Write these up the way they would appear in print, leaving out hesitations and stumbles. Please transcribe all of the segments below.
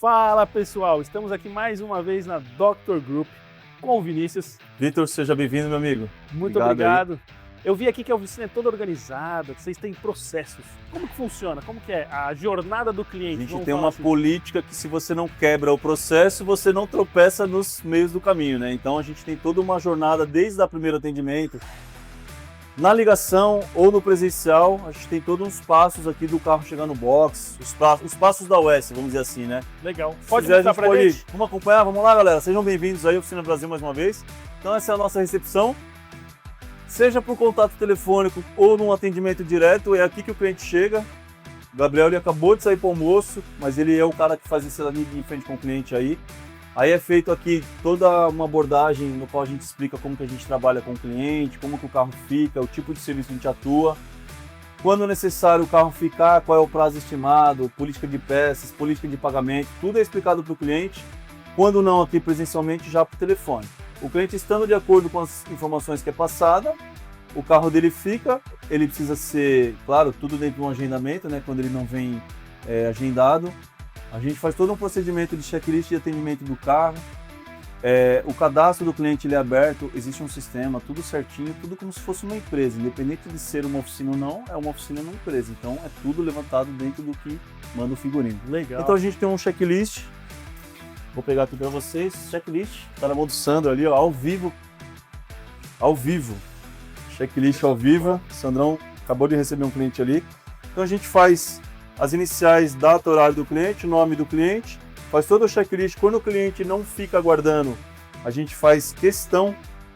Fala pessoal, estamos aqui mais uma vez na Dr. Group com o Vinícius. Vitor, seja bem-vindo, meu amigo. Muito obrigado. Eu vi aqui que a oficina é toda organizada, vocês têm processos. Como que funciona? Como que é a jornada do cliente? A gente tem uma política que se você não quebra o processo, você não tropeça nos meios do caminho, né? Então a gente tem toda uma jornada desde o primeiro atendimento, na ligação ou no presencial, a gente tem todos uns passos aqui do carro chegar no box, os passos da US, vamos dizer assim, né? Legal. Pode mostrar pra gente? Vamos acompanhar? Vamos lá, galera. Sejam bem-vindos aí à Oficina Brasil mais uma vez. Então essa é a nossa recepção. Seja por contato telefônico ou num atendimento direto, é aqui que o cliente chega. O Gabriel ele acabou de sair para o almoço, mas ele é o cara que faz esse ali em frente com o cliente aí. Aí é feito aqui toda uma abordagem no qual a gente explica como que a gente trabalha com o cliente, como que o carro fica, o tipo de serviço que a gente atua. Quando necessário o carro ficar, qual é o prazo estimado, política de peças, política de pagamento, tudo é explicado para o cliente. Quando não aqui presencialmente, já por telefone. O cliente estando de acordo com as informações que é passada, o carro dele fica, ele precisa ser, claro, tudo dentro de um agendamento, né? Quando ele não vem agendado. A gente faz todo um procedimento de checklist de atendimento do carro. O cadastro do cliente ele é aberto, existe um sistema, tudo certinho, tudo como se fosse uma empresa. Independente de ser uma oficina ou não, é uma oficina ou uma empresa. Então é tudo levantado dentro do que manda o figurino. Legal. Então a gente tem um checklist. Vou pegar aqui para vocês, checklist. Tá na mão do Sandro ali, ó, ao vivo. Ao vivo. Checklist ao vivo. O Sandrão acabou de receber um cliente ali. Então a gente faz as iniciais, data, horário do cliente, nome do cliente, faz todo o checklist. Quando o cliente não fica aguardando, a gente faz questão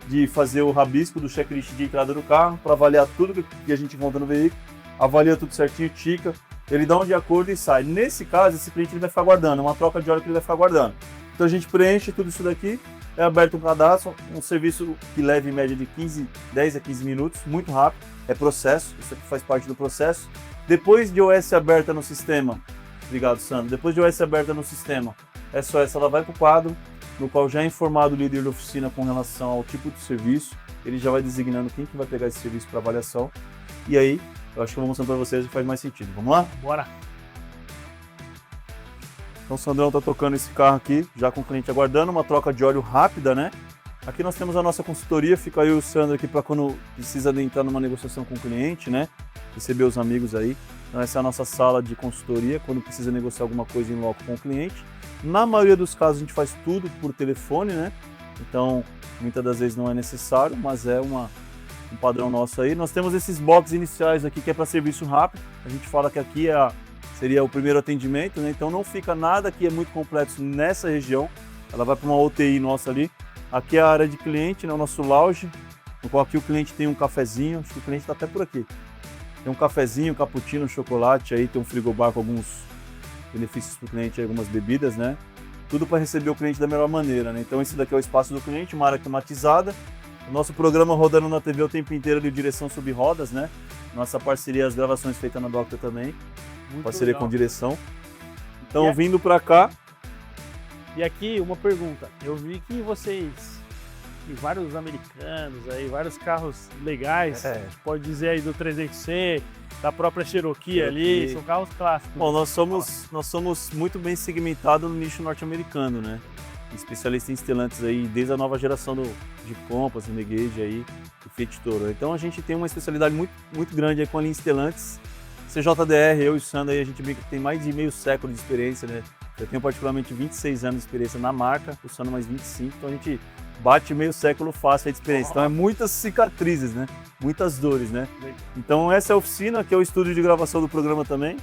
de fazer o rabisco do checklist de entrada do carro para avaliar tudo que a gente encontra no veículo, avalia tudo certinho, tica, ele dá um de acordo e sai. Nesse caso, esse cliente ele vai ficar aguardando, uma troca de óleo que ele vai ficar aguardando. Então a gente preenche tudo isso daqui, é aberto um cadastro, um serviço que leva em média de 10 a 15 minutos, muito rápido, é processo, isso aqui faz parte do processo. Depois de OS aberta no sistema, obrigado Sandro, depois de OS aberta no sistema, SOS ela vai para o quadro, no qual já é informado o líder da oficina com relação ao tipo de serviço, ele já vai designando quem que vai pegar esse serviço para avaliação, e aí, eu acho que eu vou mostrando para vocês o que faz mais sentido. Vamos lá? Bora! Então o Sandrão está tocando esse carro aqui, já com o cliente aguardando, uma troca de óleo rápida, né? Aqui nós temos a nossa consultoria, fica aí o Sandro aqui para quando precisa entrar numa negociação com o cliente, né? Receber os amigos aí. Então essa é a nossa sala de consultoria, quando precisa negociar alguma coisa em loco com o cliente. Na maioria dos casos a gente faz tudo por telefone, né? Então muitas das vezes não é necessário, mas é um padrão nosso aí. Nós temos esses boxes iniciais aqui que é para serviço rápido. A gente fala que aqui seria o primeiro atendimento, né? Então não fica nada que é muito complexo nessa região. Ela vai para uma UTI nossa ali. Aqui é a área de cliente, né? O nosso lounge, no qual aqui o cliente tem um cafezinho, acho que o cliente está até por aqui. Tem um cafezinho, um cappuccino, um chocolate, aí tem um frigobar com alguns benefícios para o cliente, algumas bebidas, né? Tudo para receber o cliente da melhor maneira, né? Então esse daqui é o espaço do cliente, uma área climatizada. O nosso programa rodando na TV o tempo inteiro de direção sob rodas, né? Nossa parceria, as gravações feitas na Doctor também. Muito parceria legal. Com direção. Então vindo para cá. E aqui uma pergunta, eu vi que vocês tem vários americanos aí, vários carros legais, a gente pode dizer aí do 300C, da própria Cherokee ali, são carros clássicos. Bom, nós somos muito bem segmentados no nicho norte-americano, né? Especialista em estelantes aí, desde a nova geração do Jeep Compass, Renegade aí, e Fiat Toro. Então a gente tem uma especialidade muito grande aí com a linha estelantes. CJDR, eu e o Sandro aí, a gente tem mais de meio século de experiência, né? Eu tenho particularmente 26 anos de experiência na marca, o Sandro mais 25, então a gente bate meio século fácil aí de experiência. Então é muitas cicatrizes, né? Muitas dores, né? Então essa é a oficina, que é o estúdio de gravação do programa também,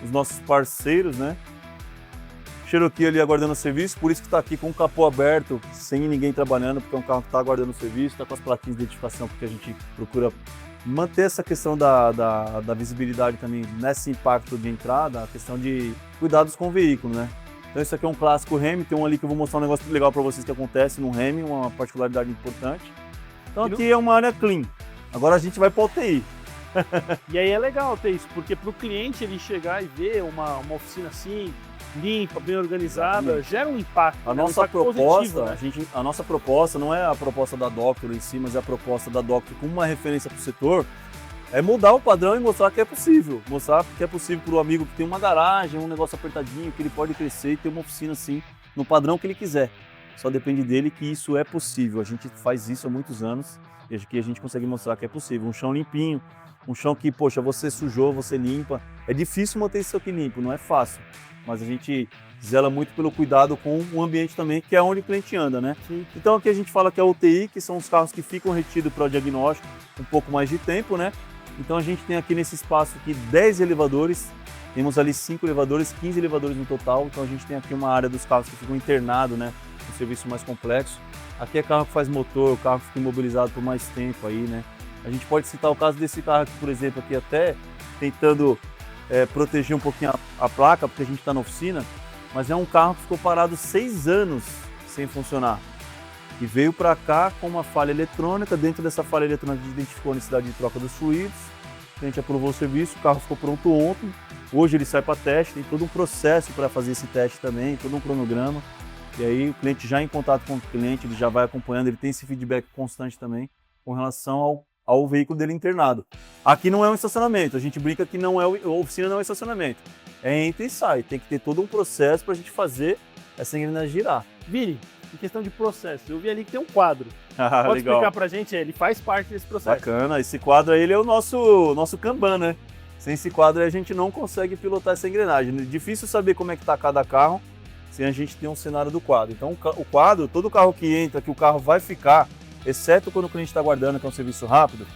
os nossos parceiros, né? Cherokee ali aguardando o serviço, por isso que está aqui com o capô aberto, sem ninguém trabalhando, porque é um carro que está aguardando o serviço, está com as plaquinhas de identificação, porque a gente procura manter essa questão da visibilidade também nesse impacto de entrada, a questão de cuidados com o veículo, né? Então isso aqui é um clássico Hemi, tem um ali que eu vou mostrar um negócio legal para vocês que acontece no Hemi, uma particularidade importante. Então aqui é uma área clean, agora a gente vai para o UTI. E aí é legal ter isso, porque para o cliente ele chegar e ver uma oficina assim, limpa, bem organizada, exatamente, gera um impacto. A nossa proposta, positivo, né? A nossa proposta não é a proposta da Doctor em si, mas é a proposta da Doctor como uma referência para o setor, É mudar o padrão e mostrar que é possível. Mostrar que é possível para o amigo que tem uma garagem, um negócio apertadinho, que ele pode crescer e ter uma oficina assim, no padrão que ele quiser. Só depende dele que isso é possível. A gente faz isso há muitos anos e que a gente consegue mostrar que é possível. Um chão limpinho, um chão que, poxa, você sujou, você limpa. É difícil manter isso aqui limpo, não é fácil. Mas a gente zela muito pelo cuidado com o ambiente também, que é onde o cliente anda, né? Sim. Então aqui a gente fala que é a UTI, que são os carros que ficam retidos para o diagnóstico um pouco mais de tempo, né? Então a gente tem aqui nesse espaço aqui 10 elevadores, temos ali 5 elevadores, 15 elevadores no total, então a gente tem aqui uma área dos carros que ficam internados, né? Um serviço mais complexo. Aqui é carro que faz motor, o carro que fica imobilizado por mais tempo aí, né? A gente pode citar o caso desse carro aqui, por exemplo, aqui até tentando proteger um pouquinho a placa, porque a gente está na oficina, mas é um carro que ficou parado 6 anos sem funcionar. E veio para cá com uma falha eletrônica. Dentro dessa falha eletrônica a gente identificou a necessidade de troca dos fluidos. A gente aprovou o serviço, o carro ficou pronto ontem. Hoje ele sai para teste, tem todo um processo para fazer esse teste também, todo um cronograma. E aí o cliente já em contato com o cliente, ele já vai acompanhando, ele tem esse feedback constante também com relação ao veículo dele internado. Aqui não é um estacionamento, a gente brinca que não é a oficina não é estacionamento. É entra e sai, tem que ter todo um processo para a gente fazer essa engrenagem girar. Vini, em questão de processo, eu vi ali que tem um quadro. Pode Legal. explicar pra gente? Ele faz parte desse processo. Bacana, esse quadro aí ele é o nosso Kanban, né? Sem esse quadro aí a gente não consegue pilotar essa engrenagem. É difícil saber como é que está cada carro sem a gente ter um cenário do quadro. Então o quadro, todo carro que entra, que o carro vai ficar, exceto quando o cliente está aguardando, que é um serviço rápido,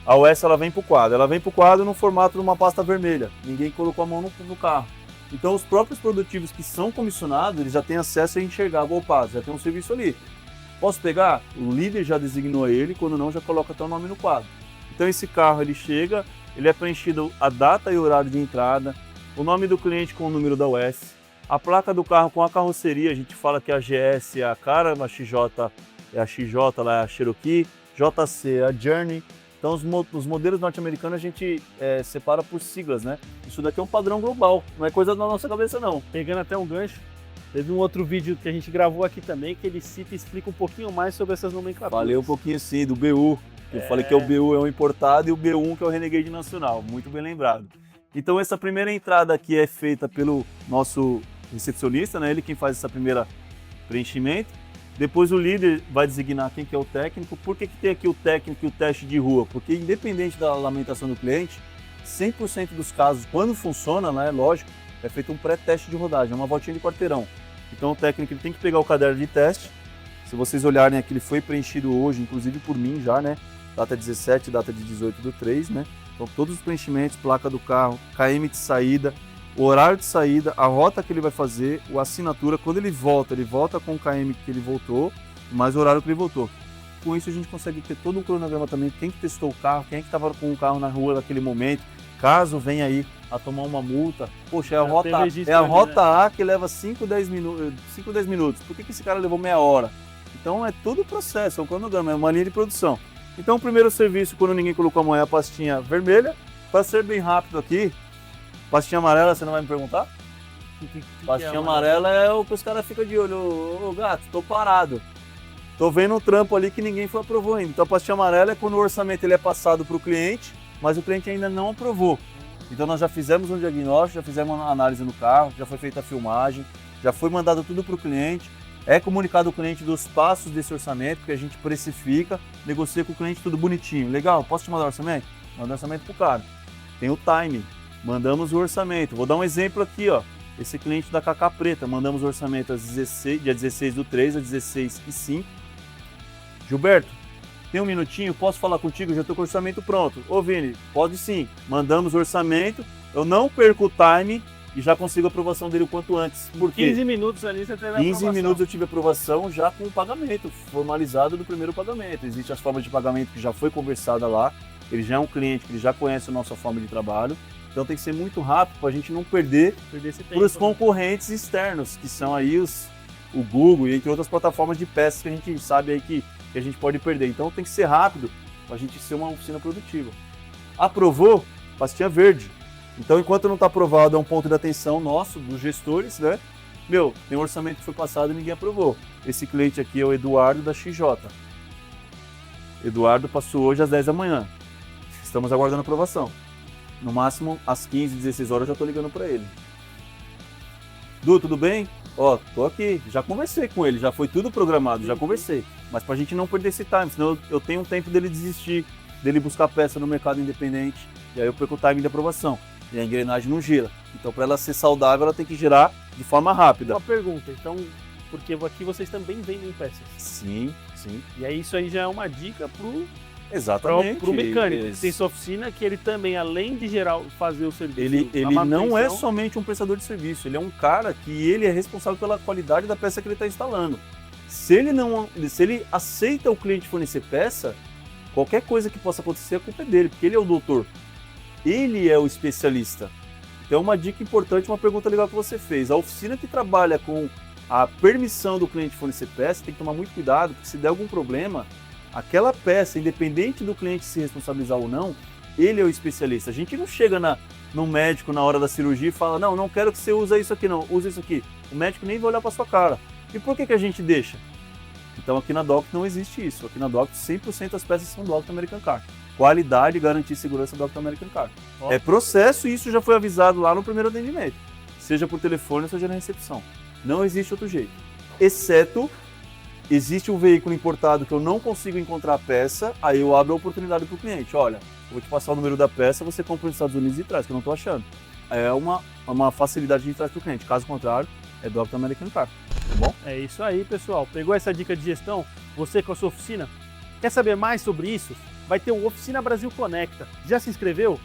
a OS ela vem para o quadro. Ela vem para o quadro no formato de uma pasta vermelha. Ninguém colocou a mão no carro. Então os próprios produtivos que são comissionados, eles já têm acesso a enxergar, opa, já tem um serviço ali. Posso pegar? O líder já designou ele, quando não já coloca até o nome no quadro. Então esse carro ele chega, ele é preenchido a data e horário de entrada, o nome do cliente com o número da OS, a placa do carro com a carroceria, a gente fala que a GS é a Cara, a XJ é a XJ, lá é a Cherokee, JC é a Journey. Então os modelos norte-americanos a gente separa por siglas, né? Isso daqui é um padrão global, não é coisa da nossa cabeça não. Pegando até um gancho, teve um outro vídeo que a gente gravou aqui também, que ele cita e explica um pouquinho mais sobre essas nomenclaturas. Falei um pouquinho sim, do BU. Eu falei que o BU é o importado e o B1 que é o Renegade Nacional, muito bem lembrado. Então essa primeira entrada aqui é feita pelo nosso recepcionista, né? Ele quem faz essa primeira preenchimento. Depois o líder vai designar quem que é o técnico. Por que tem aqui o técnico e o teste de rua? Porque independente da lamentação do cliente, 100% dos casos, quando funciona, né, lógico, é feito um pré-teste de rodagem, uma voltinha de quarteirão. Então o técnico ele tem que pegar o caderno de teste. Se vocês olharem aqui, ele foi preenchido hoje, inclusive por mim já, né? Data 17, data de 18/3, né? Então todos os preenchimentos, placa do carro, KM de saída, o horário de saída, a rota que ele vai fazer, a assinatura, quando ele volta com o KM que ele voltou, mais o horário que ele voltou. Com isso a gente consegue ter todo um cronograma também, quem que testou o carro, quem é que estava com o carro na rua naquele momento, caso venha aí a tomar uma multa. Poxa, é a rota A que leva 5, 10 minutos, por que esse cara levou meia hora? Então é todo o processo, é um cronograma, é uma linha de produção. Então o primeiro serviço, quando ninguém colocou a mão, é a pastinha vermelha. Para ser bem rápido aqui, pastinha amarela, você não vai me perguntar? Pastinha amarela é o que os caras ficam de olho. Ô gato, tô parado. Tô vendo um trampo ali que ninguém foi aprovou ainda. Então a pastinha amarela é quando o orçamento ele é passado para o cliente, mas o cliente ainda não aprovou. Então nós já fizemos um diagnóstico, já fizemos uma análise no carro, já foi feita a filmagem, já foi mandado tudo para o cliente. É comunicado ao cliente dos passos desse orçamento, que a gente precifica, negocia com o cliente tudo bonitinho. Legal, posso te mandar o orçamento? Manda o orçamento pro cara. Tem o time, mandamos o orçamento. Vou dar um exemplo aqui, ó. Esse cliente da KK Preta, mandamos o orçamento dia 16/3, às 16h05. Gilberto, tem um minutinho? Posso falar contigo? Já estou com o orçamento pronto. Ô Vini, pode sim. Mandamos o orçamento, eu não perco o time e já consigo a aprovação dele o quanto antes. Por quê? 15 minutos ali você teve a aprovação. 15 minutos eu tive aprovação já com o pagamento, formalizado do primeiro pagamento. Existem as formas de pagamento que já foi conversada lá, ele já é um cliente que ele já conhece a nossa forma de trabalho, então tem que ser muito rápido para a gente não perder para os concorrentes externos, que são aí o Google e entre outras plataformas de peças que a gente sabe aí que a gente pode perder. Então tem que ser rápido para a gente ser uma oficina produtiva. Aprovou, pastinha verde. Então, enquanto não está aprovado, é um ponto de atenção nosso, dos gestores, né? Tem um orçamento que foi passado e ninguém aprovou. Esse cliente aqui é o Eduardo da XJ. Eduardo passou hoje às 10 da manhã. Estamos aguardando aprovação. No máximo, às 15, 16 horas eu já tô ligando para ele. Du, tudo bem? Ó, tô aqui, já conversei com ele, já foi tudo programado, já conversei. Mas pra gente não perder esse time, senão eu tenho um tempo dele desistir, dele buscar peça no mercado independente, e aí eu perco o time de aprovação. E a engrenagem não gira. Então, para ela ser saudável, ela tem que girar de forma rápida. Uma pergunta, então, porque aqui vocês também vendem peças. Sim, sim. E aí isso aí já é uma dica Exatamente. Pro mecânico que tem sua oficina, que ele também, além de fazer o serviço, ele não é somente um prestador de serviço, ele é um cara que ele é responsável pela qualidade da peça que ele está instalando. Se ele aceita o cliente fornecer peça, qualquer coisa que possa acontecer, a culpa é dele, porque ele é o doutor. Ele é o especialista. Então uma dica importante, uma pergunta legal que você fez. A oficina que trabalha com a permissão do cliente fornecer peça tem que tomar muito cuidado, porque se der algum problema, aquela peça, independente do cliente se responsabilizar ou não, ele é o especialista. A gente não chega no médico na hora da cirurgia e fala, não quero que você use isso aqui não, use isso aqui. O médico nem vai olhar para sua cara. E por que a gente deixa? Então aqui na Docto não existe isso. Aqui na Docto 100% das peças são do Docto American Car. Qualidade, garantia e segurança do Docto American Car. É processo e isso já foi avisado lá no primeiro atendimento. Seja por telefone, seja na recepção. Não existe outro jeito. Exceto, existe um veículo importado que eu não consigo encontrar a peça, aí eu abro a oportunidade para o cliente. Olha, eu vou te passar o número da peça, você compra nos Estados Unidos e traz, que eu não estou achando. É uma facilidade de trás para o cliente. Caso contrário, é Docto American Car. Tá bom? É isso aí, pessoal. Pegou essa dica de gestão? Você com a sua oficina? Quer saber mais sobre isso? Vai ter o Oficina Brasil Conecta. Já se inscreveu?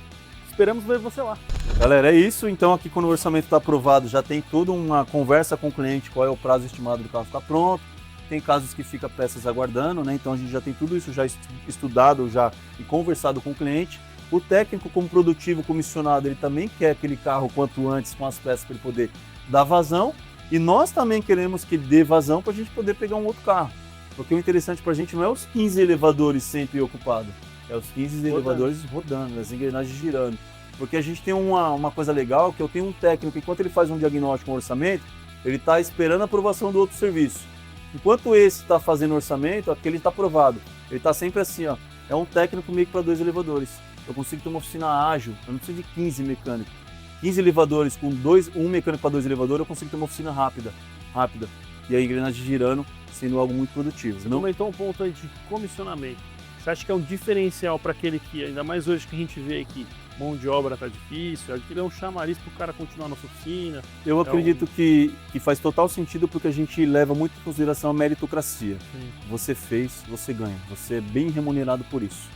Esperamos ver você lá. Galera, é isso. Então aqui quando o orçamento está aprovado, já tem toda uma conversa com o cliente, qual é o prazo estimado do carro ficar pronto. Tem casos que fica peças aguardando, né? Então a gente já tem tudo isso já estudado já e conversado com o cliente. O técnico, como produtivo comissionado, ele também quer aquele carro quanto antes com as peças para ele poder dar vazão. E nós também queremos que dê vazão para a gente poder pegar um outro carro. Porque o interessante para a gente não é os 15 elevadores sempre ocupados, é os 15 elevadores rodando, as engrenagens girando. Porque a gente tem uma coisa legal, que eu tenho um técnico, enquanto ele faz um diagnóstico, um orçamento, ele está esperando a aprovação do outro serviço. Enquanto esse está fazendo orçamento, aquele está aprovado. Ele está sempre assim, ó, é um técnico meio que para 2 elevadores. Eu consigo ter uma oficina ágil, eu não preciso de 15 mecânicos. 15 elevadores com um mecânico para 2 elevadores, eu consigo ter uma oficina rápida. E a engrenagem girando, sendo algo muito produtivo. Você comentou um ponto aí de comissionamento. Você acha que é um diferencial para aquele que, ainda mais hoje que a gente vê que mão de obra está difícil, aquilo é um chamariz para o cara continuar na sua oficina? Eu acredito que faz total sentido porque a gente leva muito em consideração a meritocracia. Sim. Você fez, você ganha. Você é bem remunerado por isso.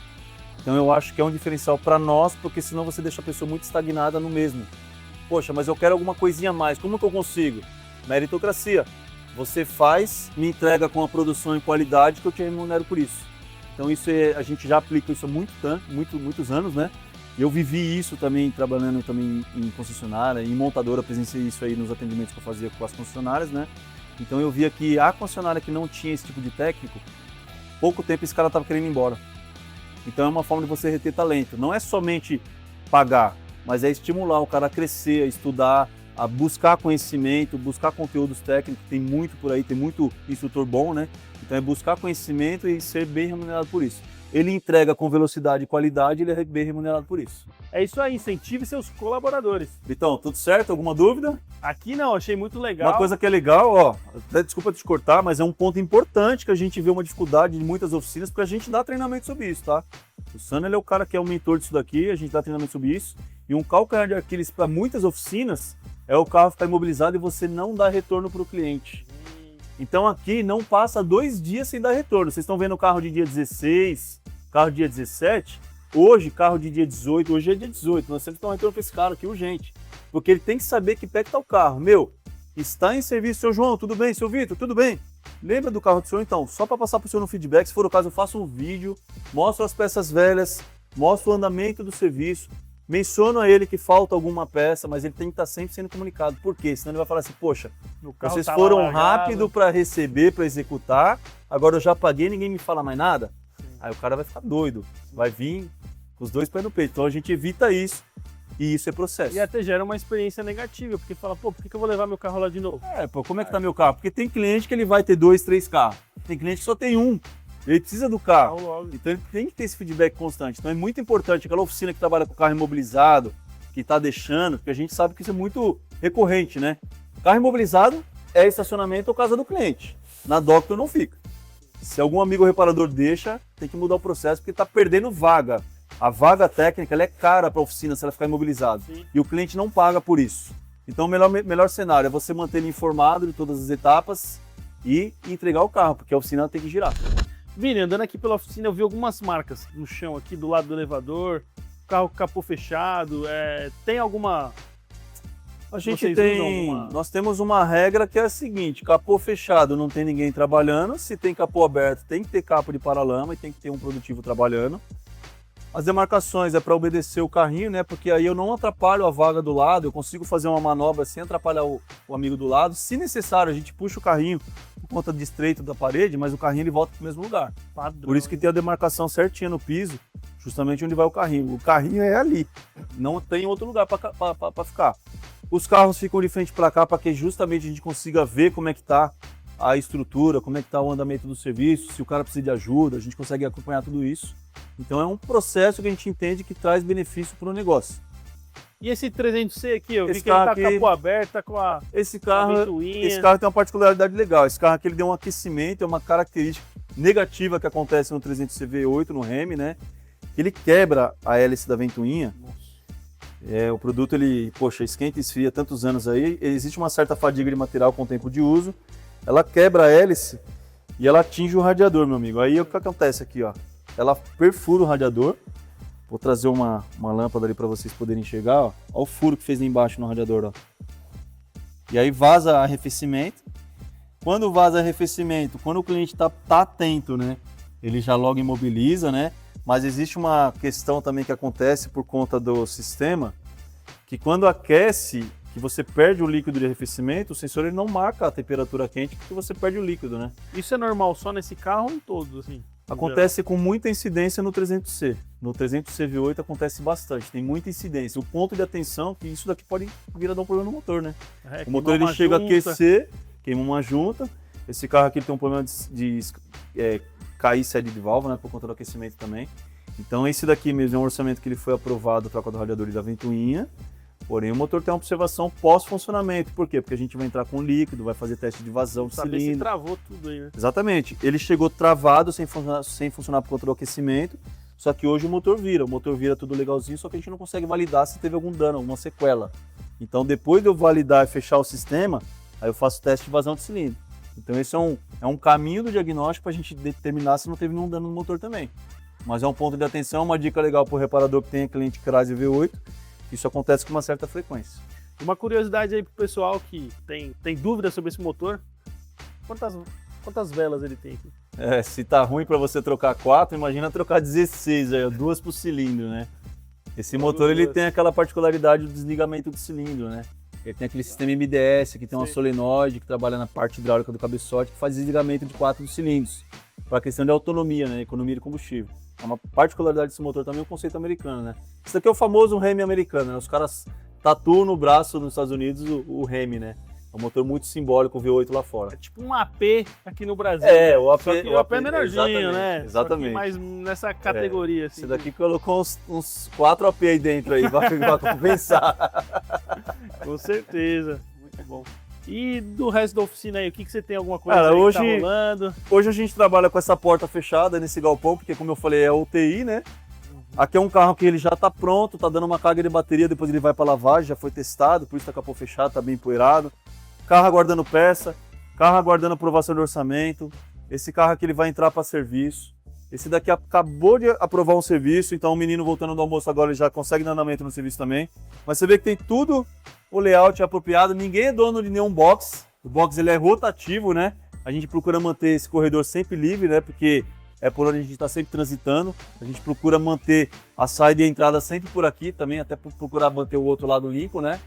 Então eu acho que é um diferencial para nós, porque senão você deixa a pessoa muito estagnada no mesmo. Poxa, mas eu quero alguma coisinha a mais, como que eu consigo? Meritocracia. Você faz, me entrega com a produção e qualidade que eu te remunero por isso. Então isso a gente já aplica isso há muitos anos, né? Eu vivi isso também, trabalhando também em concessionária, em montadora, presenciei isso aí nos atendimentos que eu fazia com as concessionárias, né? Então eu via que a concessionária que não tinha esse tipo de técnico, pouco tempo esse cara estava querendo ir embora. Então é uma forma de você reter talento. Não é somente pagar, mas é estimular o cara a crescer, a estudar, a buscar conhecimento, buscar conteúdos técnicos. Tem muito por aí, tem muito instrutor bom, né? Então é buscar conhecimento e ser bem remunerado por isso. Ele entrega com velocidade e qualidade, ele é bem remunerado por isso. É isso aí, incentive seus colaboradores. Vitão, tudo certo? Alguma dúvida? Aqui não, achei muito legal. Uma coisa que é legal, ó, até desculpa te cortar, mas é um ponto importante que a gente vê uma dificuldade de muitas oficinas, porque a gente dá treinamento sobre isso, tá? O Sano, ele é o cara que é o mentor disso daqui, a gente dá treinamento sobre isso. E um calcanhar de Aquiles para muitas oficinas é o carro ficar imobilizado e você não dar retorno para o cliente. Então aqui não passa 2 dias sem dar retorno. Vocês estão vendo o carro de dia 16, carro de dia 17, hoje carro de dia 18, hoje é dia 18, nós temos que dar um retorno para esse cara aqui urgente. Porque ele tem que saber que pé que tá o carro. Meu, está em serviço, seu João, tudo bem? Seu Vitor, tudo bem? Lembra do carro do senhor? Então, só para passar para o senhor no feedback, se for o caso, eu faço um vídeo, mostro as peças velhas, mostro o andamento do serviço, menciono a ele que falta alguma peça, mas ele tem que estar sempre sendo comunicado. Por quê? Senão ele vai falar assim, poxa, vocês foram rápido para receber, para executar, agora eu já paguei, ninguém me fala mais nada. Sim. Aí o cara vai ficar doido, vai vir com os 2 pés no peito. Então a gente evita isso. E isso é processo. E até gera uma experiência negativa, porque fala, pô, por que eu vou levar meu carro lá de novo? Pô, como é que tá meu carro? Porque tem cliente que ele vai ter 2, 3 carros. Tem cliente que só tem um. Ele precisa do carro. Logo. Então ele tem que ter esse feedback constante. Então é muito importante aquela oficina que trabalha com carro imobilizado, que está deixando, porque a gente sabe que isso é muito recorrente, né? Carro imobilizado é estacionamento ou casa do cliente. Na Doctor não fica. Se algum amigo reparador deixa, tem que mudar o processo porque está perdendo vaga. A vaga técnica ela é cara para a oficina se ela ficar imobilizada. Sim. E o cliente não paga por isso. Então o melhor cenário é você manter ele informado de todas as etapas e entregar o carro, porque a oficina tem que girar. Vini, andando aqui pela oficina, eu vi algumas marcas no chão aqui do lado do elevador, carro com capô fechado. Tem alguma... A gente nós temos uma regra que é a seguinte: capô fechado não tem ninguém trabalhando, se tem capô aberto tem que ter capa de paralama e tem que ter um produtivo trabalhando. As demarcações é para obedecer o carrinho, né? Porque aí eu não atrapalho a vaga do lado, eu consigo fazer uma manobra sem atrapalhar o amigo do lado. Se necessário, a gente puxa o carrinho por conta de estreito da parede, mas o carrinho ele volta para o mesmo lugar. Padrão, por isso que tem a demarcação certinha no piso, justamente onde vai o carrinho. O carrinho é ali, não tem outro lugar para ficar. Os carros ficam de frente para cá para que justamente a gente consiga ver como é que está a estrutura, como é que está o andamento do serviço, se o cara precisa de ajuda, a gente consegue acompanhar tudo isso. Então é um processo que a gente entende que traz benefício para o negócio. E esse 300C aqui, eu vi que ele tá com a capô aberta, tá com a esse carro tem uma particularidade legal. Esse carro aqui ele deu um aquecimento, é uma característica negativa que acontece no 300C V8, no Hemi, né? Ele quebra a hélice da ventoinha. O produto ele, esquenta e esfria tantos anos aí, existe uma certa fadiga de material com o tempo de uso, ela quebra a hélice e ela atinge o radiador, meu amigo. Aí o que acontece aqui, ó? Ela perfura o radiador. Vou trazer uma lâmpada ali para vocês poderem enxergar, ó. Olha o furo que fez ali embaixo no radiador, ó. E aí vaza arrefecimento. Quando vaza arrefecimento, quando o cliente tá atento, né? Ele já logo imobiliza, né? Mas existe uma questão também que acontece por conta do sistema, que quando aquece, que você perde o líquido de arrefecimento, o sensor ele não marca a temperatura quente porque você perde o líquido, né? Isso é normal só nesse carro ou em todos, assim? Acontece com muita incidência no 300C. No 300C V8 acontece bastante, tem muita incidência. O ponto de atenção é que isso daqui pode vir a dar um problema no motor, né? O motor ele chega a aquecer, queima uma junta. Esse carro aqui tem um problema de cair sede de válvula, né, por conta do aquecimento também. Então esse daqui mesmo é um orçamento que ele foi aprovado, troca do radiador e da ventoinha. Porém o motor tem uma observação pós-funcionamento. Por quê? Porque a gente vai entrar com líquido, vai fazer teste de vazão de cilindro. Se travou tudo aí, né? Exatamente. Ele chegou travado, sem funcionar por conta do aquecimento. Só que hoje o motor vira tudo legalzinho, só que a gente não consegue validar se teve algum dano, alguma sequela. Então depois de eu validar e fechar o sistema, aí eu faço teste de vazão de cilindro. Então esse é um caminho do diagnóstico para a gente determinar se não teve nenhum dano no motor também. Mas é um ponto de atenção, uma dica legal para o reparador que tem cliente Crase V8, isso acontece com uma certa frequência. Uma curiosidade aí pro pessoal que tem dúvida sobre esse motor, quantas velas ele tem aqui? Se tá ruim para você trocar 4, imagina trocar 16, aí, 2 por cilindro, né? Esse motor ele tem aquela particularidade do desligamento do cilindro, né? Ele tem aquele sistema MDS, que tem uma solenoide, que trabalha na parte hidráulica do cabeçote, que faz desligamento de 4 cilindros, para a questão de autonomia, né? Economia de combustível. É uma particularidade desse motor também, o conceito americano, né? Isso aqui é o famoso Hemi americano, né? Os caras tatuam no braço nos Estados Unidos o Hemi, né? É um motor muito simbólico, o V8 lá fora. É tipo um AP aqui no Brasil. O AP, o AP é menorzinho, né? Exatamente. Mas nessa categoria, assim. Esse daqui colocou uns 4 AP aí dentro aí, pra compensar. Com certeza. Muito bom. E do resto da oficina aí, o que você tem alguma coisa Cara, que tá rolando? Hoje a gente trabalha com essa porta fechada nesse galpão, porque como eu falei, é UTI, né? Aqui é um carro que ele já tá pronto, tá dando uma carga de bateria, depois ele vai para lavagem, já foi testado, por isso tá capô fechado, tá bem empoeirado. Carro aguardando peça, carro aguardando aprovação de orçamento. Esse carro aqui ele vai entrar para serviço. Esse daqui acabou de aprovar um serviço, então o menino voltando do almoço agora ele já consegue dar andamento no serviço também. Mas você vê que tem tudo, o layout é apropriado, ninguém é dono de nenhum box. O box ele é rotativo, né? A gente procura manter esse corredor sempre livre, né? Porque é por onde a gente está sempre transitando. A gente procura manter a saída e a entrada sempre por aqui também, até procurar manter o outro lado limpo, né?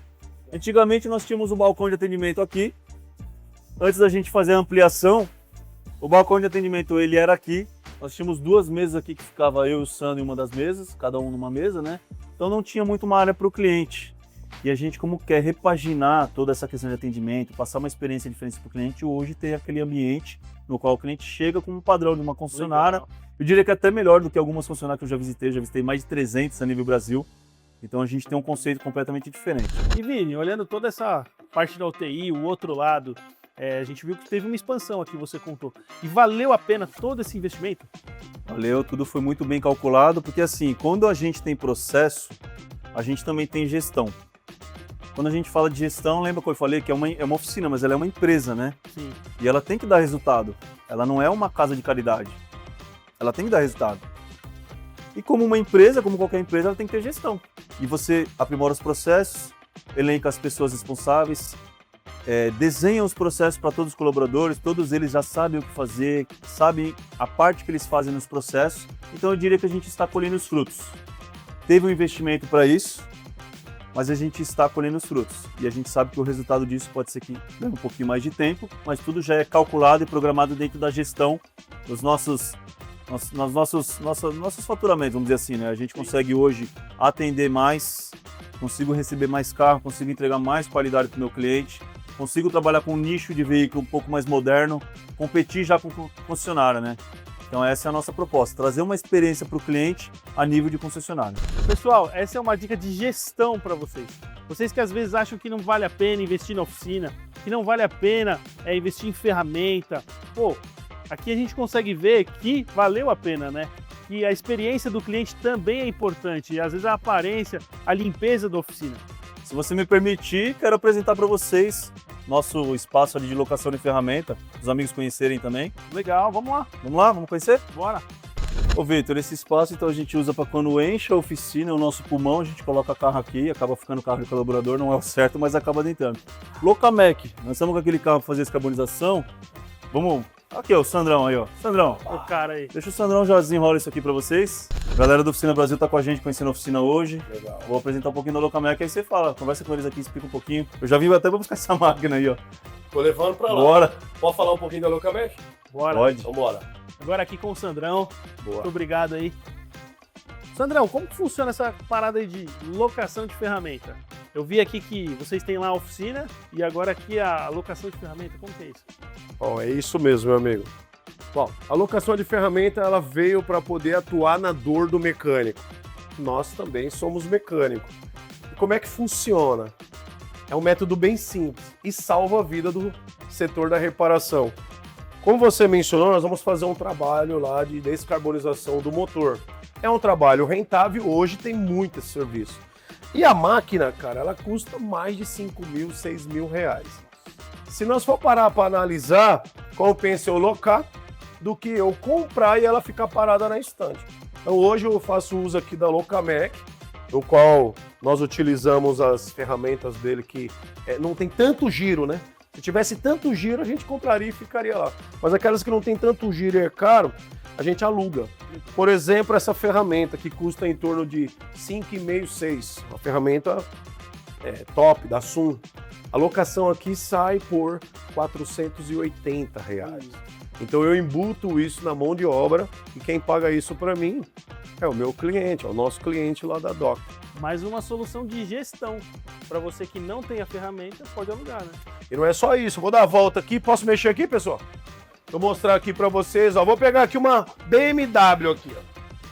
Antigamente nós tínhamos um balcão de atendimento aqui. Antes da gente fazer a ampliação, o balcão de atendimento ele era aqui. Nós tínhamos 2 mesas aqui que ficava eu e o Sandro em uma das mesas, cada um numa mesa, né? Então não tinha muito uma área para o cliente. E a gente, como quer repaginar toda essa questão de atendimento, passar uma experiência diferente para o cliente, hoje tem aquele ambiente no qual o cliente chega com um padrão de uma concessionária. Legal. Eu diria que é até melhor do que algumas concessionárias que eu já visitei mais de 300 a nível Brasil. Então a gente tem um conceito completamente diferente. E Vini, olhando toda essa parte da UTI, o outro lado, a gente viu que teve uma expansão aqui, você contou. E valeu a pena todo esse investimento? Valeu, tudo foi muito bem calculado, porque assim, quando a gente tem processo, a gente também tem gestão. Quando a gente fala de gestão, lembra que eu falei que é uma oficina, mas ela é uma empresa, né? Sim. E ela tem que dar resultado. Ela não é uma casa de caridade. Ela tem que dar resultado. E como uma empresa, como qualquer empresa, ela tem que ter gestão. E você aprimora os processos, elenca as pessoas responsáveis, desenha os processos para todos os colaboradores, todos eles já sabem o que fazer, sabem a parte que eles fazem nos processos. Então eu diria que a gente está colhendo os frutos. Teve um investimento para isso, mas a gente está colhendo os frutos. E a gente sabe que o resultado disso pode ser que leve um pouquinho mais de tempo, mas tudo já é calculado e programado dentro da gestão dos nossos faturamentos, vamos dizer assim, né? A gente consegue hoje atender mais, consigo receber mais carro, consigo entregar mais qualidade para o meu cliente, consigo trabalhar com um nicho de veículo um pouco mais moderno, competir já com concessionária, né? Então essa é a nossa proposta, trazer uma experiência para o cliente a nível de concessionária. Pessoal, essa é uma dica de gestão para vocês. Vocês que às vezes acham que não vale a pena investir na oficina, que não vale a pena investir em ferramenta. Pô, aqui a gente consegue ver que valeu a pena, né? Que a experiência do cliente também é importante. E às vezes a aparência, a limpeza da oficina. Se você me permitir, quero apresentar para vocês nosso espaço ali de locação de ferramenta, os amigos conhecerem também. Legal, vamos lá. Vamos lá, vamos conhecer? Bora. Ô Vitor, esse espaço então a gente usa para quando enche a oficina, o nosso pulmão, a gente coloca carro aqui, acaba ficando carro de colaborador, não é o certo, mas acaba entrando. Locamec, nós estamos com aquele carro para fazer descarbonização. Vamos... Aqui, ó, o Sandrão aí, ó. Sandrão. O cara aí. Deixa o Sandrão já desenrola isso aqui pra vocês. A galera da Oficina Brasil tá com a gente, conhecendo a oficina hoje. Legal. Vou apresentar um pouquinho da Locamec, aí você fala, conversa com eles aqui, explica um pouquinho. Eu já vim até pra buscar essa máquina aí, ó. Tô levando pra lá. Bora. Pode falar um pouquinho da Locamec? Bora. Pode. Então bora. Agora aqui com o Sandrão. Boa. Muito obrigado aí. Sandrão, como que funciona essa parada aí de locação de ferramenta? Eu vi aqui que vocês têm lá a oficina e agora aqui a locação de ferramenta. Como que é isso? Bom, é isso mesmo, meu amigo. Bom, a locação de ferramenta ela veio para poder atuar na dor do mecânico. Nós também somos mecânicos. E como é que funciona? É um método bem simples e salva a vida do setor da reparação. Como você mencionou, nós vamos fazer um trabalho lá de descarbonização do motor. É um trabalho rentável, hoje tem muito esse serviço. E a máquina, cara, ela custa mais de 5 mil, 6 mil reais. Se nós for parar para analisar, compensa eu locar do que eu comprar e ela ficar parada na estante. Então hoje eu faço uso aqui da Locamec, no qual nós utilizamos as ferramentas dele que não tem tanto giro, né? Se tivesse tanto giro, a gente compraria e ficaria lá. Mas aquelas que não tem tanto giro e é caro, a gente aluga. Por exemplo, essa ferramenta que custa em torno de 5,5, 6. Uma ferramenta top, da Sun. A locação aqui sai por R$480. Então eu embuto isso na mão de obra e quem paga isso para mim é o meu cliente, é o nosso cliente lá da DOC. Mais uma solução de gestão. Para você que não tem a ferramenta, pode alugar, né? E não é só isso, vou dar a volta aqui, posso mexer aqui, pessoal? Vou mostrar aqui para vocês, ó. Vou pegar aqui uma BMW aqui, ó.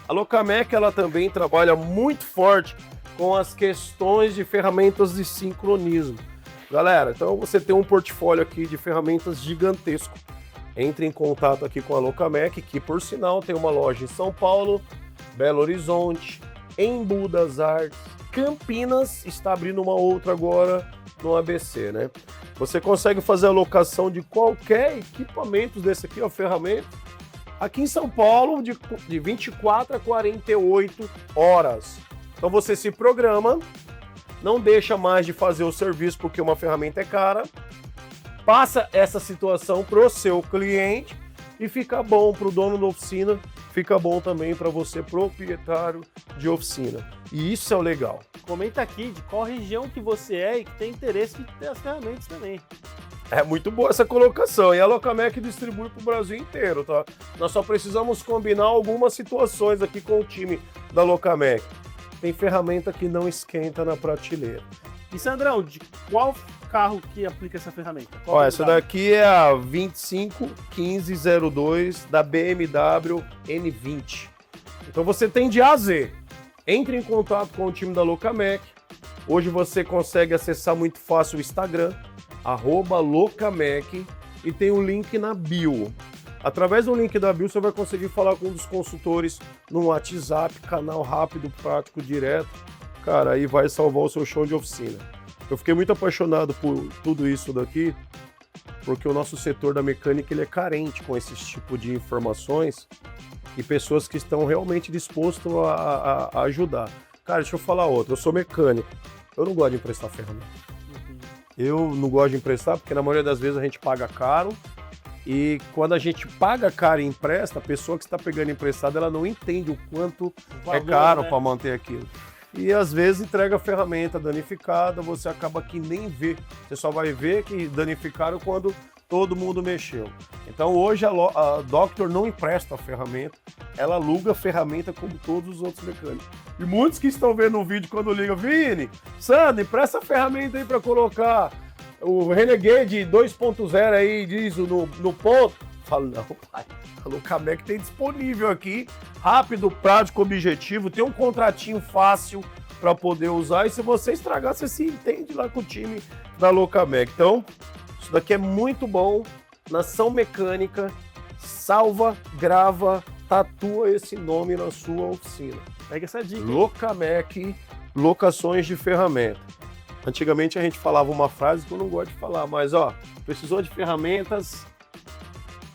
A Locamec, ela também trabalha muito forte com as questões de ferramentas de sincronismo. Galera, então você tem um portfólio aqui de ferramentas gigantesco. Entre em contato aqui com a Locamec, que por sinal tem uma loja em São Paulo, Belo Horizonte, Embu das Artes, Campinas, está abrindo uma outra agora no ABC, né? Você consegue fazer a locação de qualquer equipamento desse aqui, ó, ferramenta, aqui em São Paulo, de 24 a 48 horas. Então você se programa, não deixa mais de fazer o serviço porque uma ferramenta é cara, passa essa situação para o seu cliente e fica bom para o dono da oficina, fica bom também para você, proprietário de oficina. E isso é o legal. Comenta aqui de qual região que você é e que tem interesse em ter as ferramentas também. É muito boa essa colocação. E a Locamec distribui para o Brasil inteiro, tá? Nós só precisamos combinar algumas situações aqui com o time da Locamec. Tem ferramenta que não esquenta na prateleira. E Sandrão, de qual carro que aplica essa ferramenta? Qual Ó, é o essa carro? daqui é a 251502 da BMW N20. Então você tem de A a Z. Entre em contato com o time da Locamec. Hoje você consegue acessar muito fácil o Instagram, @Locamec, e tem o link na bio. Através do link da bio você vai conseguir falar com um dos consultores no WhatsApp, canal rápido, prático, direto. Cara, aí vai salvar o seu show de oficina. Eu fiquei muito apaixonado por tudo isso daqui, porque o nosso setor da mecânica ele é carente com esse tipo de informações e pessoas que estão realmente dispostas a ajudar. Cara, deixa eu falar outra. Eu sou mecânico. Eu não gosto de emprestar ferramenta. Eu não gosto de emprestar porque na maioria das vezes a gente paga caro e quando a gente paga caro e empresta, a pessoa que está pegando emprestado ela não entende o quanto é caro, né, para manter aquilo. E às vezes entrega a ferramenta danificada, você acaba que nem vê. Você só vai ver que danificaram quando todo mundo mexeu. Então hoje a Doctor não empresta a ferramenta, ela aluga a ferramenta como todos os outros mecânicos. E muitos que estão vendo o vídeo quando ligam, Vini, Sandro, empresta a ferramenta aí para colocar o Renegade 2.0 aí, diesel no ponto. Falo, não, pai, a Locamec tem disponível aqui, rápido, prático, objetivo, tem um contratinho fácil para poder usar e se você estragar, você se entende lá com o time da Locamec. Então, isso daqui é muito bom, Nação Mecânica, salva, grava, tatua esse nome na sua oficina. Pega essa dica. Locamec, locações de ferramenta. Antigamente a gente falava uma frase que eu não gosto de falar, mas ó, precisou de ferramentas,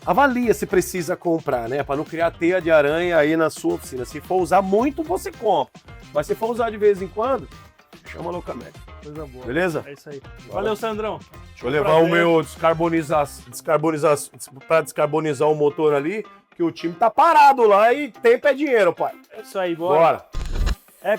avalia se precisa comprar, né? Para não criar teia de aranha aí na sua oficina. Se for usar muito, você compra. Mas se for usar de vez em quando, chama a Locamec. Coisa boa. Beleza? É isso aí. Valeu, Sandrão. Deixa eu levar o meu para descarbonizar o motor ali, que o time tá parado lá e tempo é dinheiro, pai. É isso aí, bora.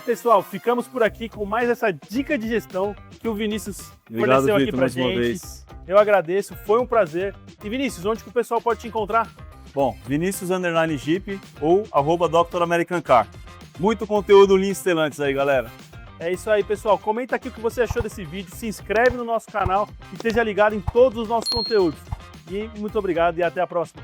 Pessoal, ficamos por aqui com mais essa dica de gestão que o Vinícius forneceu aqui pra gente. Eu agradeço, foi um prazer. E Vinícius, onde que o pessoal pode te encontrar? Bom, Vinicius_Jeep ou @Dr. American Car. Muito conteúdo lindo Stellantis aí, galera. É isso aí, pessoal. Comenta aqui o que você achou desse vídeo, se inscreve no nosso canal e esteja ligado em todos os nossos conteúdos. E muito obrigado e até a próxima.